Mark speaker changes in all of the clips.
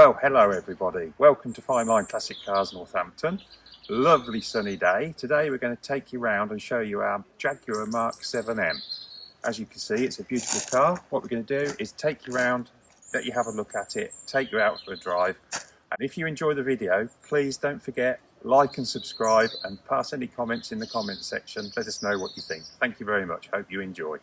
Speaker 1: Well, hello everybody. Welcome to Fine Line Classic Cars Northampton. Lovely sunny day. Today we're going to take you around and show you our Jaguar Mk VII M. As you can see, it's a beautiful car. What we're going to do is take you around, let you have a look at it, take you out for a drive. And if you enjoy the video, please don't forget, like and subscribe and pass any comments in the comments section. Let us know what you think. Thank you very much. Hope you enjoy.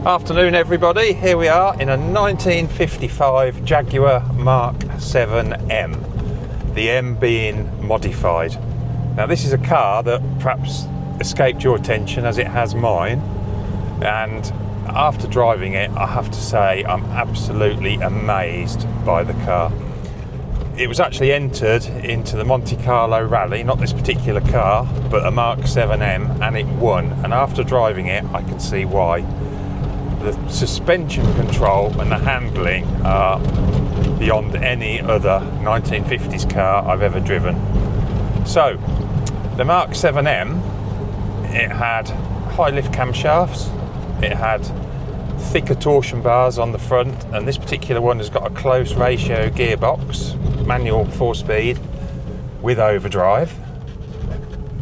Speaker 1: Afternoon everybody, here we are in a 1955 Jaguar Mk VII M, the M being modified. Now this is a car that perhaps escaped your attention as it has mine, and after driving it I have to say I'm absolutely amazed by the car. It was actually entered into the Monte Carlo Rally, not this particular car, but a Mk VII M, and it won, and after driving it I can see why. The suspension control and the handling are beyond any other 1950s car I've ever driven. So, the Mk VII M, it had high lift camshafts, it had thicker torsion bars on the front, and this particular one has got a close ratio gearbox, manual 4-speed with overdrive.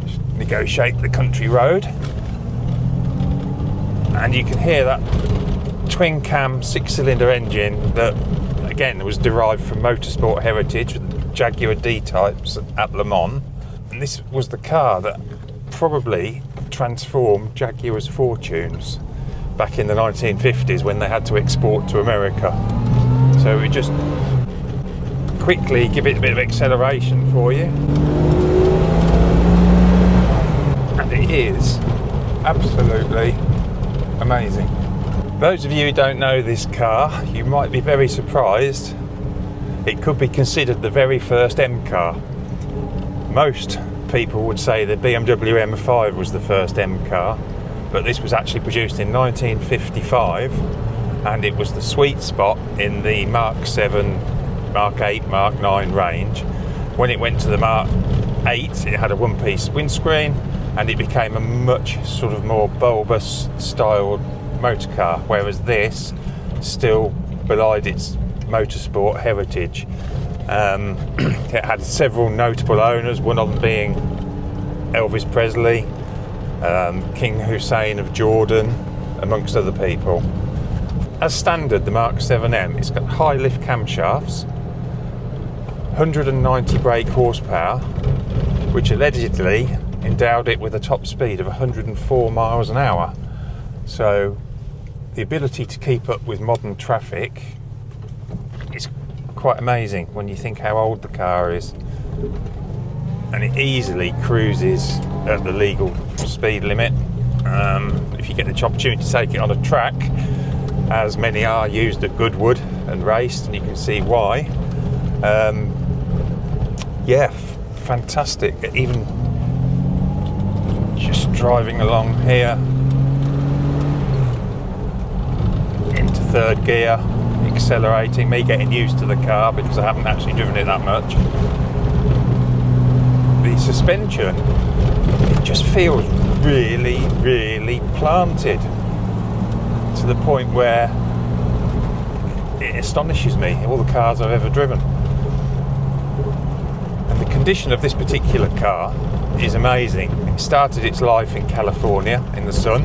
Speaker 1: Just negotiate the country road. And you can hear that twin cam 6-cylinder engine that again was derived from motorsport heritage with Jaguar D-types at Le Mans, and this was the car that probably transformed Jaguar's fortunes back in the 1950s when they had to export to America. So we just quickly give it a bit of acceleration for you, and it is absolutely amazing. Those of you who don't know this car, you might be very surprised. It could be considered the very first M car. Most people would say the BMW M5 was the first M car, but this was actually produced in 1955, and it was the sweet spot in the Mk VII, Mk VIII, Mk IX range. When it went to the Mk VIII, it had a one-piece windscreen, and it became a much sort of more bulbous styled motor car, whereas this still belied its motorsport heritage. It had several notable owners, one of them being Elvis Presley, King Hussein of Jordan, amongst other people. As standard, the Mk VII M, it's got high lift camshafts, 190 brake horsepower, which allegedly endowed it with a top speed of 104 miles an hour. So the ability to keep up with modern traffic is quite amazing when you think how old the car is. And it easily cruises at the legal speed limit. If you get the opportunity to take it on a track, as many are used at Goodwood and raced, and you can see why. Yeah, fantastic. Even just driving along here into third gear, accelerating, me getting used to the car because I haven't actually driven it that much. The suspension, it just feels really, really planted to the point where it astonishes me, all the cars I've ever driven. And the condition of this particular car is amazing. It started its life in California in the sun,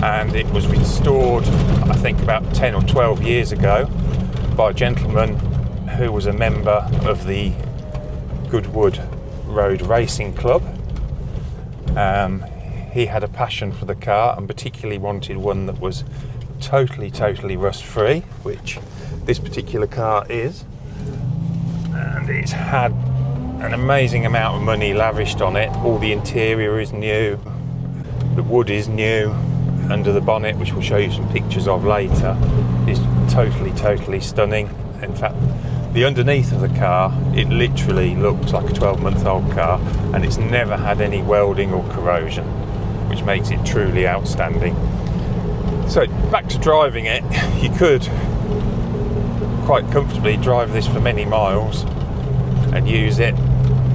Speaker 1: and it was restored I think about 10 or 12 years ago by a gentleman who was a member of the Goodwood Road Racing Club. He had a passion for the car and particularly wanted one that was totally rust free, which this particular car is, and it's had an amazing amount of money lavished on it. All the interior is new, the wood is new, under the bonnet, which we'll show you some pictures of later, is totally stunning. In fact, the underneath of the car, it literally looks like a 12-month-old car, and it's never had any welding or corrosion, which makes it truly outstanding. So back to driving it, you could quite comfortably drive this for many miles and use it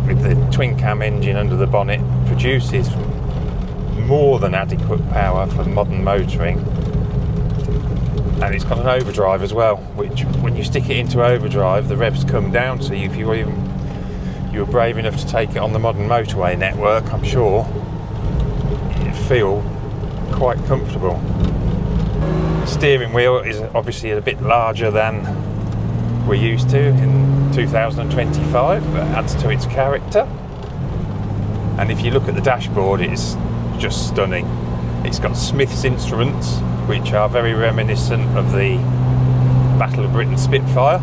Speaker 1: with the twin cam engine under the bonnet. Produces more than adequate power for modern motoring, and it's got an overdrive as well, which when you stick it into overdrive the revs come down. So if you were brave enough to take it on the modern motorway network, I'm sure you'd feel quite comfortable. The steering wheel is obviously a bit larger than we're used to in 2025, but adds to its character. And if you look at the dashboard, it's just stunning. It's got Smith's instruments, which are very reminiscent of the Battle of Britain Spitfire.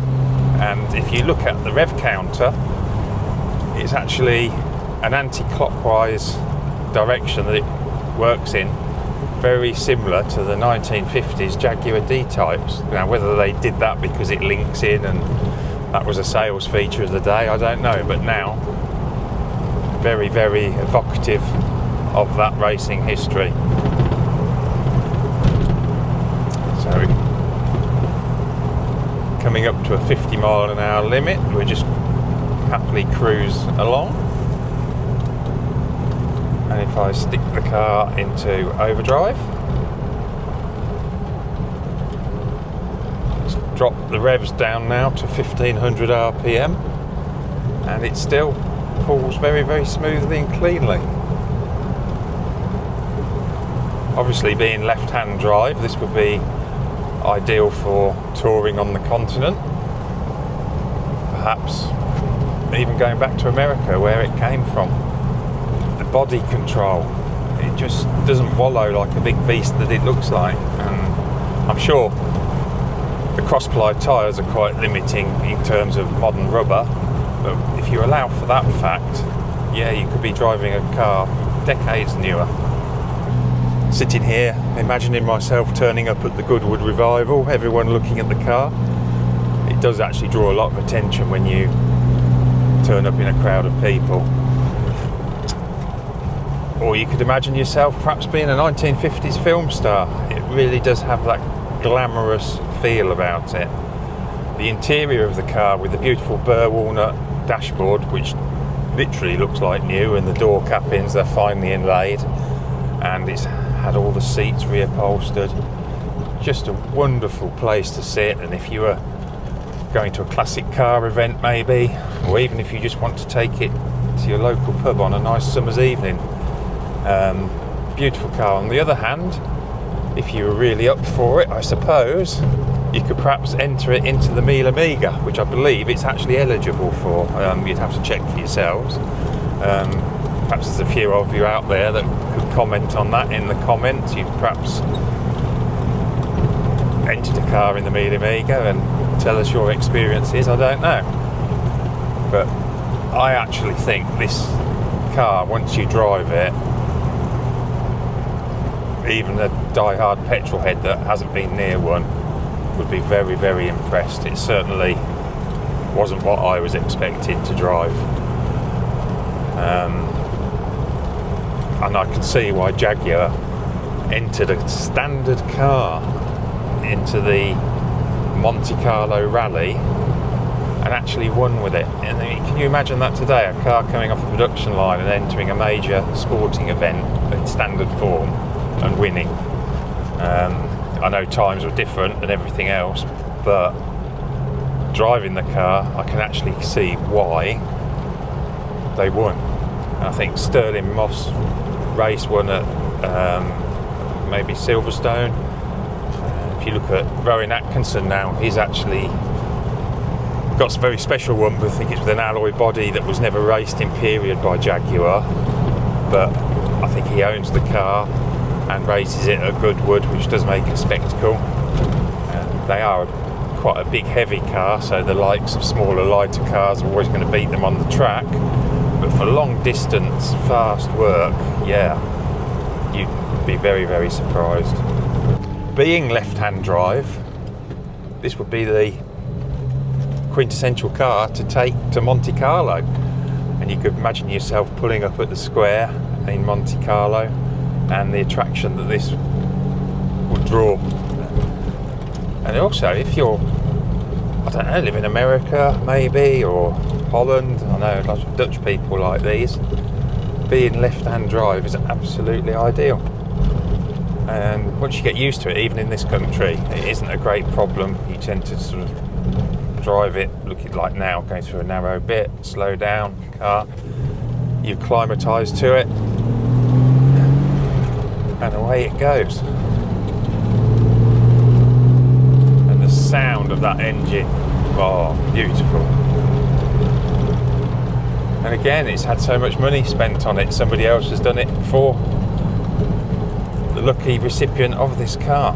Speaker 1: And if you look at the rev counter, it's actually an anti-clockwise direction that it works in, very similar to the 1950s Jaguar D-types. Now, whether they did that because it links in and that was a sales feature of the day, I don't know. But now, very evocative of that racing history. So, coming up to a 50-mile-an-hour limit, we just happily cruise along. And if I stick the car into overdrive, let's drop the revs down now to 1500 RPM, and it still pulls very smoothly and cleanly. Obviously, being left-hand drive, this would be ideal for touring on the continent, perhaps even going back to America where it came from. The body control, it just doesn't wallow like a big beast that it looks like, and I'm sure the cross-ply tyres are quite limiting in terms of modern rubber, but if you allow for that fact, yeah, you could be driving a car decades newer. Sitting here, imagining myself turning up at the Goodwood revival, everyone looking at the car. It does actually draw a lot of attention when you turn up in a crowd of people. Or you could imagine yourself perhaps being a 1950s film star. It really does have that glamorous feel about it. The interior of the car with the beautiful burr walnut dashboard, which literally looks like new, and the door cap-ins, they're finely inlaid, and it's had all the seats reupholstered. Just a wonderful place to sit, and if you were going to a classic car event maybe, or even if you just want to take it to your local pub on a nice summer's evening, beautiful car. On the other hand, if you were really up for it, I suppose you could perhaps enter it into the Mille Amiga, which I believe it's actually eligible for. You'd have to check for yourselves. Perhaps there's a few of you out there that could comment on that in the comments. You've perhaps entered a car in the Mille Amiga and tell us your experiences. I don't know, but I actually think this car, once you drive it, even a die-hard petrol head that hasn't been near one would be very impressed. It certainly wasn't what I was expecting to drive. And I can see why Jaguar entered a standard car into the Monte Carlo Rally and actually won with it. And can you imagine that today? A car coming off a production line and entering a major sporting event in standard form and winning. I know times were different and everything else, but driving the car, I can actually see why they won. And I think Sterling Moss race one at maybe Silverstone. If you look at Rowan Atkinson now, he's actually got a very special one, but I think it's with an alloy body that was never raced in period by Jaguar, but I think he owns the car and races it at Goodwood, which does make a spectacle. They are quite a big heavy car, so the likes of smaller lighter cars are always going to beat them on the track, but for long distance fast work, yeah, you'd be very, very surprised. Being left-hand drive, this would be the quintessential car to take to Monte Carlo, and you could imagine yourself pulling up at the square in Monte Carlo and the attraction that this would draw. And also, if you're, I don't know, live in America maybe, or Holland, I know lots of Dutch people like these, being left-hand drive is absolutely ideal. And once you get used to it, even in this country, it isn't a great problem. You tend to sort of drive it, looking like now, going through a narrow bit, slow down, car, you acclimatise to it, and away it goes. And the sound of that engine, oh, beautiful. And again, it's had so much money spent on it, somebody else has done it before the lucky recipient of this car.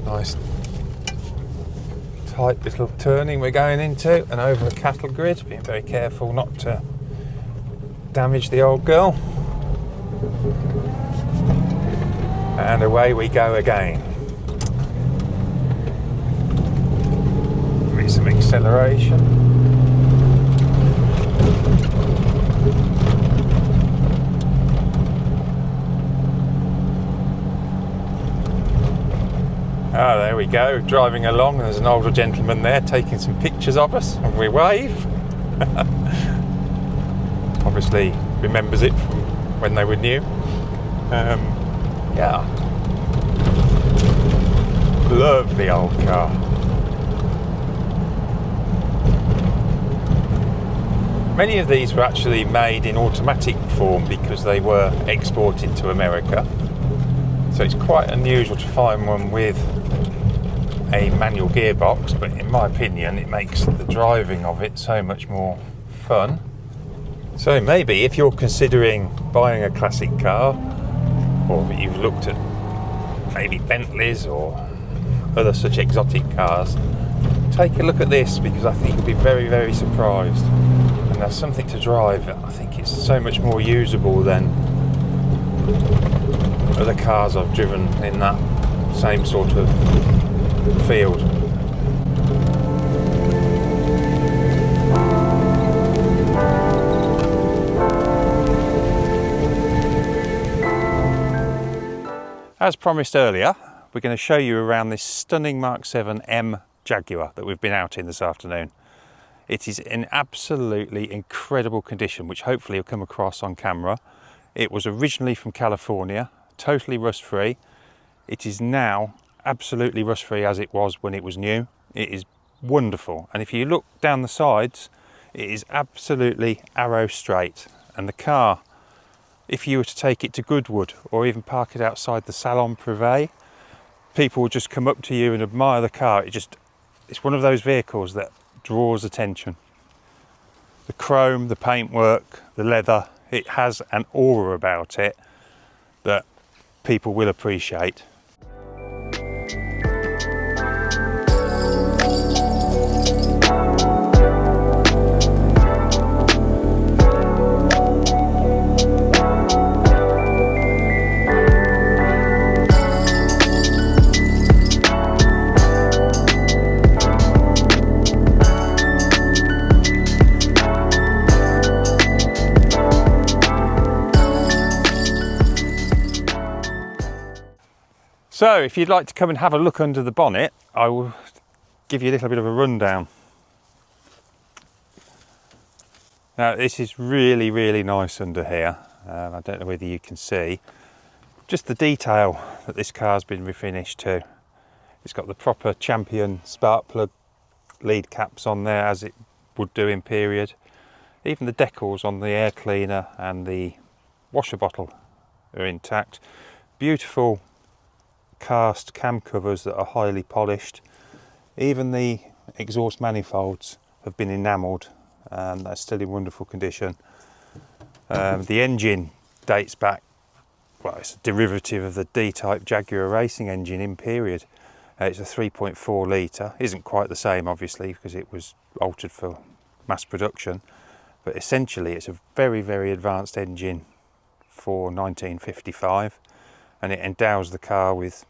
Speaker 1: Nice tight little turning we're going into, and over a cattle grid, being very careful not to damage the old girl. And away we go again. Give it some acceleration. Oh, there we go, driving along, there's an older gentleman there taking some pictures of us, and we wave. Obviously remembers it from when they were new. Yeah. Lovely old car. Many of these were actually made in automatic form because they were exported to America. So it's quite unusual to find one with a manual gearbox, but in my opinion it makes the driving of it so much more fun. So maybe if you're considering buying a classic car, or you've looked at maybe Bentleys or other such exotic cars, take a look at this, because I think you'll be very, very surprised. And there's something to drive. I think it's so much more usable than other cars I've driven in that same sort of field. As promised earlier, we're going to show you around this stunning Mk VII M Jaguar that we've been out in this afternoon. It is in absolutely incredible condition, which hopefully you'll come across on camera. It was originally from California, totally rust-free. It is now absolutely rust-free as it was when it was new. It is wonderful, and if you look down the sides, it is absolutely arrow straight. And the car, if you were to take it to Goodwood or even park it outside the Saloon privé, people will just come up to you and admire the car. It's one of those vehicles that draws attention. The chrome, the paintwork, the leather, it has an aura about it that people will appreciate. So if you'd like to come and have a look under the bonnet, I will give you a little bit of a rundown. Now this is really, really nice under here. I don't know whether you can see just the detail that this car's been refinished to. It's got the proper champion spark plug lead caps on there, as it would do in period. Even the decals on the air cleaner and the washer bottle are intact. Beautiful cast cam covers that are highly polished. Even the exhaust manifolds have been enamelled, and that's still in wonderful condition. The engine dates back, well, it's a derivative of the D-type Jaguar racing engine in period. It's a 3.4 litre, isn't quite the same obviously because it was altered for mass production, but essentially it's a very, very advanced engine for 1955, and it endows the car with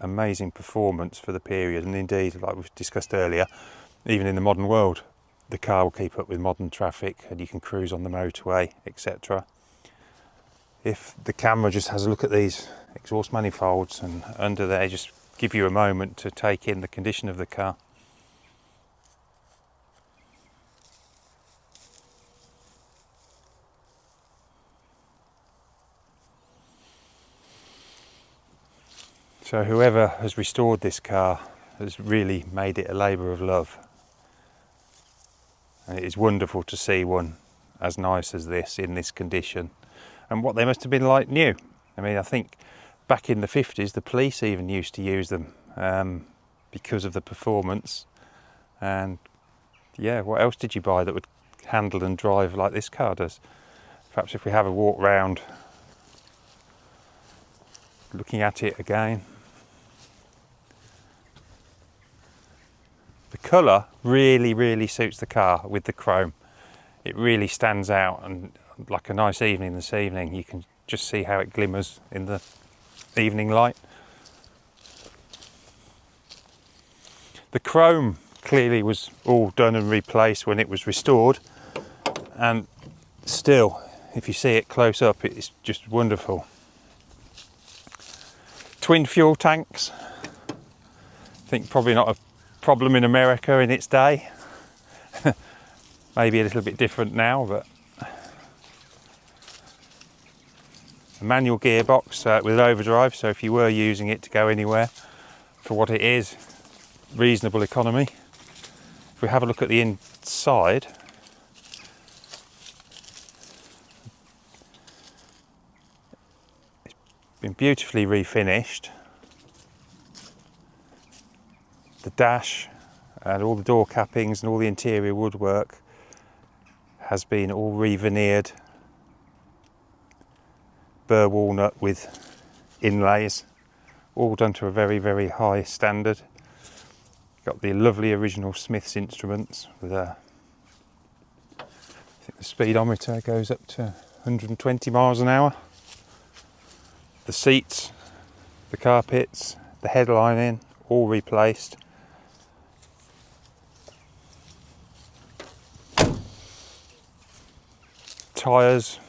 Speaker 1: amazing performance for the period. And indeed, like we've discussed earlier, even in the modern world, the car will keep up with modern traffic and you can cruise on the motorway, etc. If the camera just has a look at these exhaust manifolds and under there, just give you a moment to take in the condition of the car. So whoever has restored this car has really made it a labour of love. And it is wonderful to see one as nice as this in this condition, and what they must have been like new. I mean, I think back in the 50s the police even used to use them because of the performance. And yeah, what else did you buy that would handle and drive like this car does? Perhaps if we have a walk round looking at it again. The colour really suits the car with the chrome. It really stands out, and like a nice evening this evening, you can just see how it glimmers in the evening light. The chrome clearly was all done and replaced when it was restored, and still, if you see it close up, it's just wonderful. Twin fuel tanks. I think probably not a problem in America in its day. Maybe a little bit different now, but a manual gearbox with an overdrive, so if you were using it to go anywhere, for what it is, reasonable economy. If we have a look at the inside, it's been beautifully refinished. The dash and all the door cappings and all the interior woodwork has been all re-veneered burr walnut with inlays, all done to a very high standard. Got the lovely original Smith's instruments with I think the speedometer goes up to 120 miles an hour. The seats, the carpets, the headlining, all replaced. Tyres,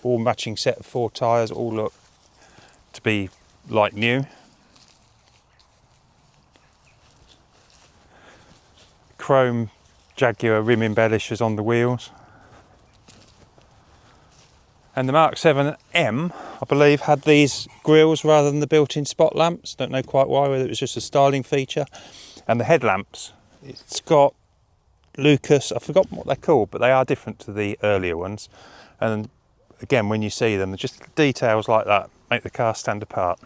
Speaker 1: all matching set of 4 tyres, all look to be like new. Chrome Jaguar rim embellishers on the wheels. And the Mk VII M, I believe, had these grills rather than the built-in spot lamps. Don't know quite why, whether it was just a styling feature. And the headlamps, it's got Lucas, I've forgotten what they're called, but they are different to the earlier ones. And again, when you see them, just details like that make the car stand apart.